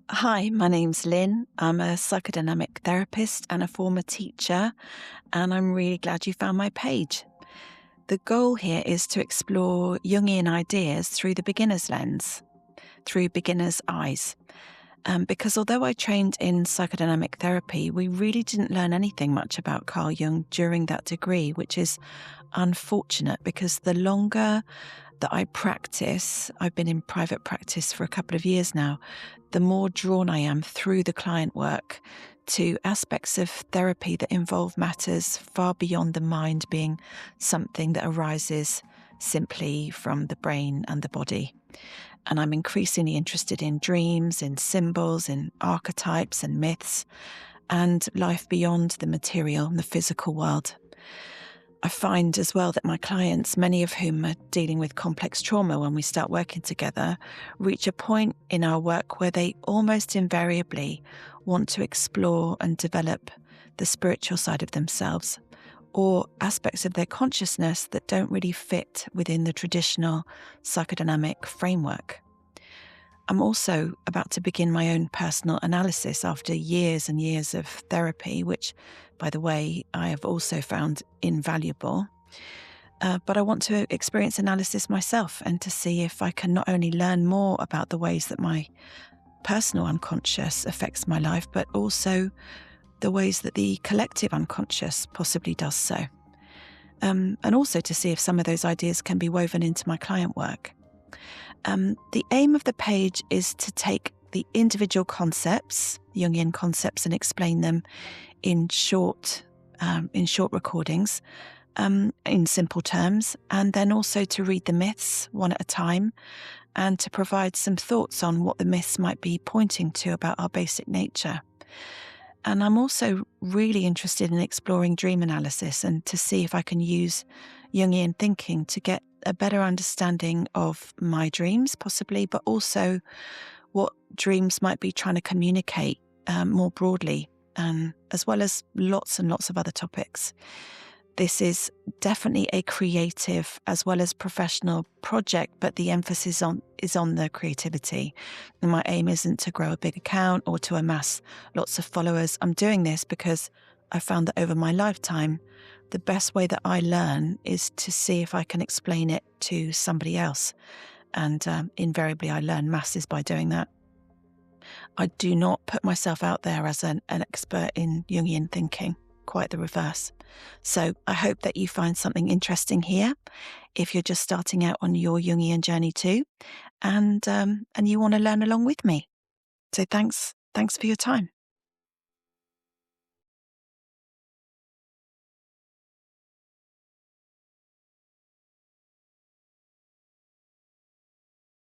Hi, my name's Lynn. I'm a psychodynamic therapist and a former teacher, and I'm really glad you found my page. The goal here is to explore Jungian ideas through the beginner's lens, through beginner's eyes. Because although I trained in psychodynamic therapy, we really didn't learn anything much about Carl Jung during that degree, which is unfortunate because the longer that I practice, I've been in private practice for a couple of years now, the more drawn I am through the client work to aspects of therapy that involve matters far beyond the mind being something that arises simply from the brain and the body. And I'm increasingly interested in dreams, in symbols, in archetypes and myths, and life beyond the material and the physical world. I find as well that my clients, many of whom are dealing with complex trauma when we start working together, reach a point in our work where they almost invariably want to explore and develop the spiritual side of themselves, or aspects of their consciousness that don't really fit within the traditional psychodynamic framework. I'm also about to begin my own personal analysis after years and years of therapy, which, by the way, I have also found invaluable. But I want to experience analysis myself and to see if I can not only learn more about the ways that my personal unconscious affects my life, but also the ways that the collective unconscious possibly does so. And also to see if some of those ideas can be woven into my client work. The aim of the page is to take the individual concepts, Jungian concepts, and explain them in short recordings, in simple terms, and then also to read the myths one at a time, and to provide some thoughts on what the myths might be pointing to about our basic nature. And I'm also really interested in exploring dream analysis and to see if I can use Jungian thinking to get a better understanding of my dreams, possibly, but also what dreams might be trying to communicate more broadly, as well as lots and lots of other topics. This is definitely a creative as well as professional project, but the emphasis is on the creativity. And my aim isn't to grow a big account or to amass lots of followers. I'm doing this because I found that over my lifetime, the best way that I learn is to see if I can explain it to somebody else. And invariably, I learn masses by doing that. I do not put myself out there as an expert in Jungian thinking. Quite the reverse. So I hope that you find something interesting here if you're just starting out on your Jungian journey too, and you want to learn along with me. So thanks for your time.